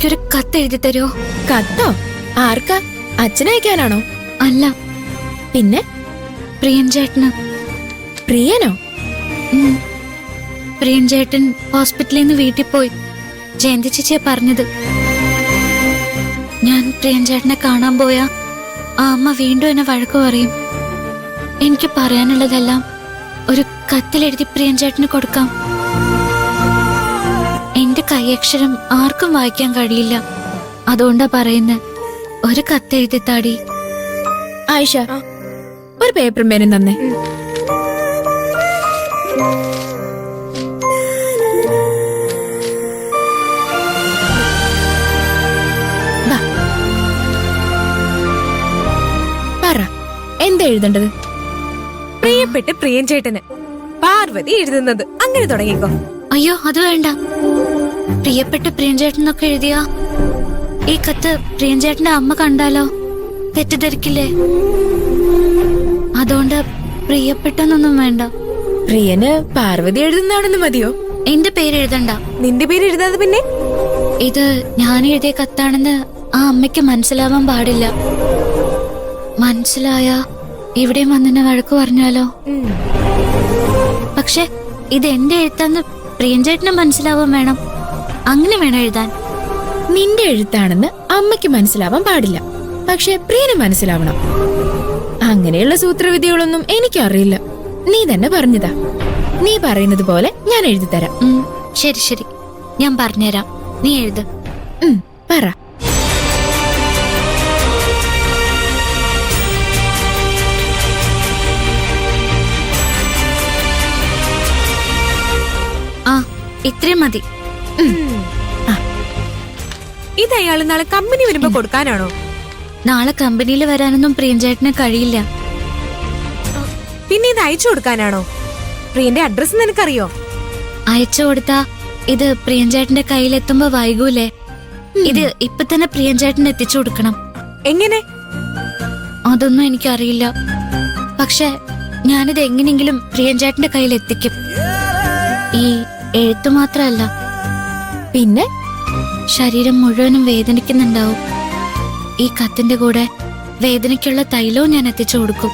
എനിക്കൊരു കത്ത് എഴുതി തരുമോ? കത്തോ? ആർക്കാ? അച്ഛനയക്കാനാണോ? അല്ല, പിന്നെ പ്രിയൻ ചേട്ടന്. പ്രിയനോ? പ്രിയൻ ചേട്ടൻ ഹോസ്പിറ്റലിൽ നിന്ന് വീട്ടിൽ പോയി. ജയന്തി ചേച്ചിയെ പറഞ്ഞത്. ഞാൻ പ്രിയൻ ചേട്ടനെ കാണാൻ പോയാ ആ അമ്മ വീണ്ടും എന്നെ വഴക്ക് പറയും. എനിക്ക് പറയാനുള്ളതെല്ലാം ഒരു കത്തിലെഴുതി പ്രിയൻ ചേട്ടന് കൊടുക്കാം. എന്റെ കൈയക്ഷരം ആർക്കും വായിക്കാൻ കഴിയില്ല. അതുകൊണ്ടാ പറയുന്നത്, ഒരു കത്തെഴുതി താടി. ആയിഷ, ഒരു പേപ്പറും പേരും തന്നെ. പറ, എന്താ എഴുതേണ്ടത്? പ്രിയപ്പെട്ട പ്രിയൻ ചേട്ടന് പാർവതി എഴുതുന്നത്. അങ്ങനെ തുടങ്ങിക്കോ. അയ്യോ, അത് വേണ്ട. പ്രിയപ്പെട്ട പ്രിയൻ ചേട്ടനൊക്കെ എഴുതിയാ ഈ കത്ത് പ്രിയൻ ചേട്ടന്റെ അമ്മ കണ്ടാലോ തെറ്റിദ്ധരിക്കില്ലേ? അതുകൊണ്ട് പ്രിയപ്പെട്ടെന്നൊന്നും വേണ്ട. പ്രിയന് പാർവതി എഴുതുന്നതാണെന്ന് മതിയോ? എന്റെ പേര് എഴുതണ്ട. നിന്റെ പേര് എഴുതാതെ പിന്നെ? ഇത് ഞാൻ എഴുതിയ കത്താണെന്ന് ആ അമ്മയ്ക്ക് മനസ്സിലാവാൻ പാടില്ല. മനസ്സിലായ ഇവിടെ വന്നെന്നെ വഴക്ക് പറഞ്ഞാലോ? പക്ഷെ ഇത് എന്റെ എഴുത്താന്ന് പ്രിയൻ ചേട്ടന് മനസ്സിലാവാൻ വേണം. അങ്ങനെ വേണം എഴുതാൻ. നിന്റെ എഴുത്താണെന്ന് അമ്മയ്ക്ക് മനസ്സിലാവാൻ പാടില്ല, പക്ഷെ പ്രിയന് മനസ്സിലാവണം. അങ്ങനെയുള്ള സൂത്രവിദ്യകളൊന്നും എനിക്കറിയില്ല. നീ തന്നെ പറഞ്ഞതാ. നീ പറയുന്നത് പോലെ ഞാൻ എഴുതി തരാം. ശരി ശരി, ഞാൻ പറഞ്ഞുതരാം. നീ എഴുത്. പറ. ആ, ഇത്രയും മതി. ഇത് അയാള് നാളെ കമ്പനി വരുമ്പോ കൊടുക്കാനാണോ? നാളെ കമ്പനിയിൽ വരാനൊന്നും പ്രിയൻ ചേട്ടന് കഴിയില്ല. പിന്നെ ഇത് അയച്ചു കൊടുക്കാനാണോ? പ്രിയന്റെ അഡ്രസ് നിനക്കറിയോ? അയച്ചു കൊടുത്താ ഇത് പ്രിയൻ ചേട്ടന്റെ കയ്യിലെത്തുമ്പോ വൈകൂലേ? ഇത് ഇപ്പൊ തന്നെ പ്രിയൻ ചേട്ടന് എത്തിച്ചു കൊടുക്കണം. എങ്ങനെ? അതൊന്നും എനിക്കറിയില്ല. പക്ഷെ ഞാനിത് എങ്ങനെയെങ്കിലും പ്രിയൻ ചേട്ടന്റെ കയ്യിൽ എത്തിക്കും. ഈ എഴുത്തു മാത്രല്ല, പിന്നെ ശരീരം മുഴുവനും വേദനിക്കുന്നുണ്ടാവും. ഈ കത്തിന്റെ കൂടെ വേദനയ്ക്കുള്ള തൈലവും ഞാൻ എത്തിച്ചു കൊടുക്കും.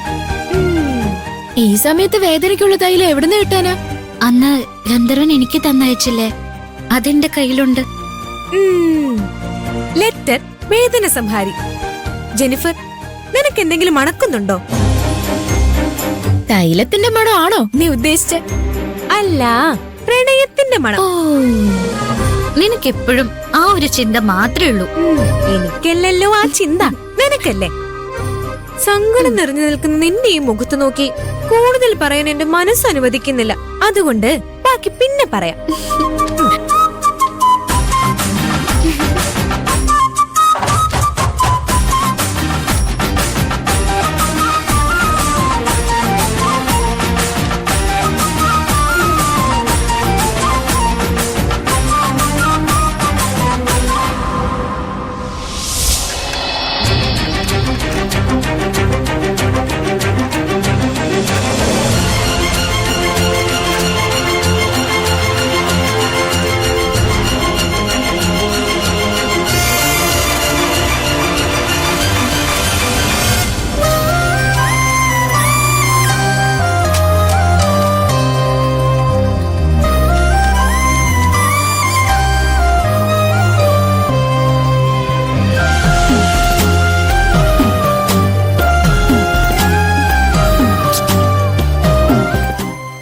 ഈ സമയത്ത് വേദനയ്ക്കുള്ള തൈലം എവിടുന്ന് കിട്ടാനാ? അന്ന് ഗന്ധർവൻ എനിക്ക് തന്നയച്ചില്ലേ, അതെന്റെ കയ്യിലുണ്ട്. ലെറ്റർ വേദന സംഹാരി. ജെനിഫർ, നിനക്ക് എന്തെങ്കിലും മണക്കുന്നുണ്ടോ? തൈലത്തിന്റെ മണം ആണോ നീ ഉദ്ദേശിച്ചേ? അല്ല, പ്രണയത്തിന്റെ മണം. ഓ, നിനക്കെപ്പോഴും ആ ഒരു ചിന്ത മാത്രമേ ഉള്ളൂ. എനിക്കല്ലല്ലോ ആ ചിന്ത, നിനക്കല്ലേ? സങ്കടം നിറഞ്ഞു നിൽക്കുന്ന നിന്റെ ഈ മുഖത്ത് നോക്കി കൂടുതൽ പറയാൻ എന്റെ മനസ്സ് അനുവദിക്കുന്നില്ല. അതുകൊണ്ട് ബാക്കി പിന്നെ പറയാം.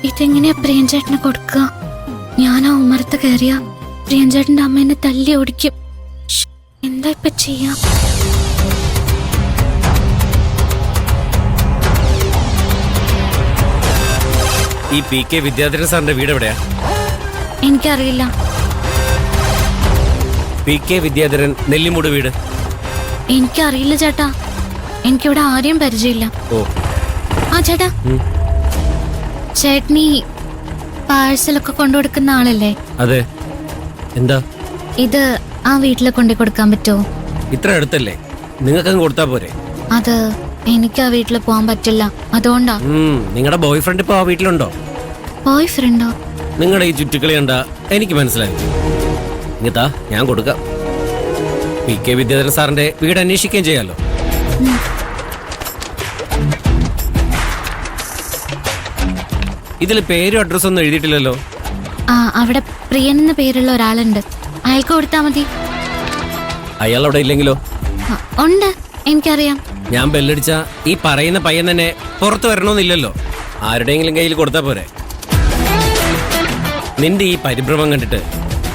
ഇതെങ്ങനെയാ പ്രിയൻ ചേട്ടന് കൊടുക്കുക? ഞാൻ ആ ഉമ്മറത്ത് കയറിയ പ്രിയൻ ചേട്ടന്റെ അമ്മ എന്നെ തല്ലി ഓടിക്കും. എന്താ ഇപ്പൊ ചെയ്യാം? ഈ പി കെ വിദ്യാധരൻ സാറിന്റെ വീട് എവിടെയാ? എനിക്കറിയില്ല. പി കെ വിദ്യാധരൻ നെല്ലിമൂട് വീട്? എനിക്കറിയില്ല ചേട്ടാ. എനിക്കിവിടെ ആരെയും പരിചയമില്ല. ഓ, ആ ചേട്ടാ, ചേട്ടനീ പാഴ്സലൊക്കെ കൊണ്ടുകൊടുക്കുന്ന ആളല്ലേ? അതെ. എന്താ? ഇത് ആ വീട്ടിൽ കൊണ്ടു കൊടുക്കാൻ പറ്റുമോ? ഇത്ര അടുത്തല്ലേ, നിങ്ങൾക്കങ്ങ് കൊടുത്താ പോരെ? അത് എനിക്ക് ആ വീട്ടിൽ പോകാൻ പറ്റില്ല, അതുകൊണ്ടാ. നിങ്ങളുടെ ബോയ് ഫ്രണ്ട് ഇപ്പൊ ആ വീട്ടിലുണ്ടോ? ബോയ് ഫ്രണ്ടോ? നിങ്ങളുടെ ഈ ചുറ്റിക്കളി കണ്ട എനിക്ക് മനസ്സിലായി. ഇങ്ങത്താ, ഞാൻ കൊടുക്കാം. PK വിദ്യാധരൻ സാറിന്റെ വീട് അന്വേഷിക്കുകയും ചെയ്യാലോ. ഇതിൽ പേരും അഡ്രസ്സും ഒന്നും എഴുതിയിട്ടില്ലല്ലോ. ആ അവിടെ പ്രിയൻ എന്ന പേരുള്ള ഒരാളുണ്ട്, അയാൾക്ക് കൊടുത്താ മതി. അയാൾ അവിടെ ഇല്ലെങ്കിലോ? ആ, ഉണ്ട്, എനിക്കറിയാം. ഞാൻ ബെല്ലടിച്ച ഈ പറയുന്ന പയ്യൻ തന്നെ പുറത്തു വരണമെന്നില്ലല്ലോ. ആരുടെയെങ്കിലും കയ്യിൽ കൊടുത്താ പോരെ. നിന്റെ ഈ പരിഭ്രമം കണ്ടിട്ട്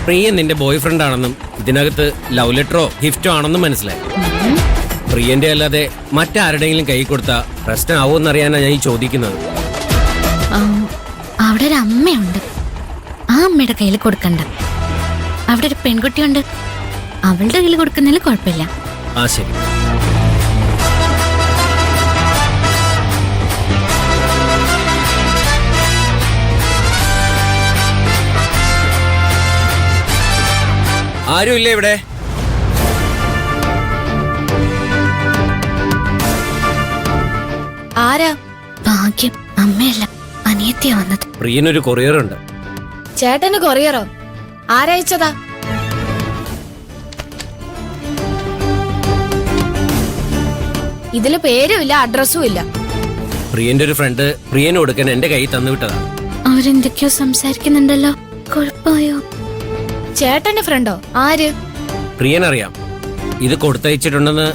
പ്രിയൻ നിന്റെ ബോയ് ഫ്രണ്ട് ആണെന്നും ഇതിനകത്ത് ലവ് ലെറ്ററോ ഗിഫ്റ്റോ ആണെന്നും മനസ്സിലായി. പ്രിയന്റെ അല്ലാതെ മറ്റാരുടെയെങ്കിലും കൈ കൊടുത്താ പ്രശ്നമാവുമെന്നറിയാനാണ് ഞാൻ ഈ ചോദിക്കുന്നത്. ആ, അവിടെ ഒരു അമ്മയുണ്ട്, ആ അമ്മയുടെ കയ്യിൽ കൊടുക്കണ്ട. അവിടെ ഒരു പെൺകുട്ടിയുണ്ട്, അവളുടെ കയ്യിൽ കൊടുക്കുന്നതിൽ കുഴപ്പമില്ല. ആ ശരി. ആരുമില്ലേ ഇവിടെ? ആരാ? ഭാഗ്യം അമ്മയല്ല, അനിയത്തിയാ വന്നത്. പ്രിയനൊരു കൊറിയറുണ്ട്. ചേട്ടന് കൊറിയറോ? ആരയച്ചതാ? ഇതില് പേരും ഇല്ല, അഡ്രസ്സും ഇല്ല. പ്രിയന്റെ ഒരു ഫ്രണ്ട് പ്രിയന് കൊടുക്കാൻ എന്റെ കൈ തന്നു വിട്ടതാ. അവരെന്തൊക്കെയോ സംസാരിക്കുന്നുണ്ടല്ലോ, കുഴപ്പമായോ? ചേട്ടന്റെ ഫ്രണ്ടോ? ആര്? പ്രിയനറിയാം. ഇത് കൊടുത്തയച്ചിട്ടുണ്ടെന്ന്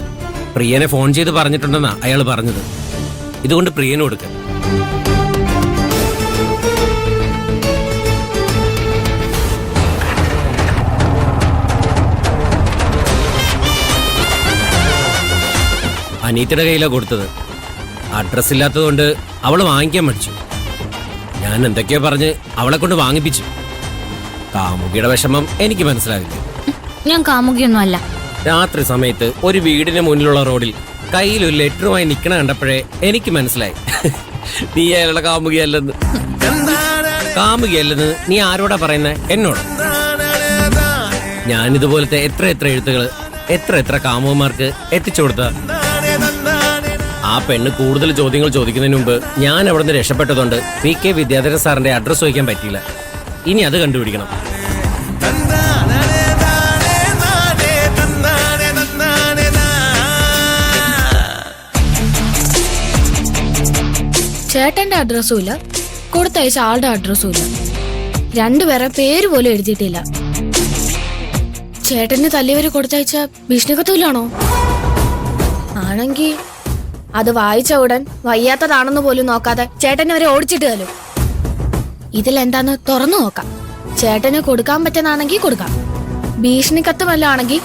പ്രിയനെ ഫോൺ ചെയ്ത് പറഞ്ഞിട്ടുണ്ടെന്നാ അയാൾ പറഞ്ഞത്. ഇതുകൊണ്ട് പ്രിയന് കൊടുക്ക. അനീത്തിയുടെ കയ്യിലാ കൊടുത്തത്. അഡ്രസ് ഇല്ലാത്തതുകൊണ്ട് അവള് വാങ്ങിക്കാൻ മടിച്ചു. ഞാൻ എന്തൊക്കെയോ പറഞ്ഞ് അവളെ കൊണ്ട് വാങ്ങിപ്പിച്ചു. കാമുകിയുടെ വിഷമം എനിക്ക് മനസ്സിലാകില്ല. ഞാൻ കാമുകിയൊന്നും അല്ല. രാത്രി സമയത്ത് ഒരു വീടിന് മുന്നിലുള്ള റോഡിൽ കയ്യിൽ ഒരു ലെറ്ററുമായി നിൽക്കണ കണ്ടപ്പോഴേ എനിക്ക് മനസ്സിലായി നീ അയാളുടെ കാമുകിയല്ലെന്ന്. കാമുകിയല്ലെന്ന് നീ ആരോടാ പറയുന്നേ? എന്നോട്. ഞാനിതുപോലത്തെ എത്ര എഴുത്തുകൾ എത്ര കാമുകന്മാർക്ക് എത്തിച്ചു കൊടുത്ത. ആ പെണ്ണ് കൂടുതൽ ചോദ്യങ്ങൾ ചോദിക്കുന്നതിന് മുമ്പ് ഞാൻ അവിടെ നിന്ന് രക്ഷപ്പെട്ടതുകൊണ്ട് PK വിദ്യാധരൻ സാറിന്റെ അഡ്രസ് ചോദിക്കാൻ പറ്റിയില്ല. ഇനി അത് കണ്ടുപിടിക്കണം. ചേട്ടന്റെ അഡ്രസ്സും ഇല്ല, കൊടുത്തയച്ച ആളുടെ അഡ്രസ്സും ഇല്ല. രണ്ടുപേരെ പേര് പോലും എഴുതിയിട്ടില്ല. ചേട്ടന് തല്ലിയവര് കൊടുത്തയച്ച ഭീഷണിക്കത്തൂലാണോ? ആണെങ്കി അത് വായിച്ച ഉടൻ വയ്യാത്തതാണെന്ന് പോലും നോക്കാതെ ചേട്ടനെ അവരെ ഓടിച്ചിട്ട് തരും. ഇതിലെന്താന്ന് തുറന്നു നോക്കാം. ചേട്ടന് കൊടുക്കാൻ പറ്റുന്നതാണെങ്കിൽ കൊടുക്കാം. ഭീഷണിക്കത്ത് വല്ല ആണെങ്കിൽ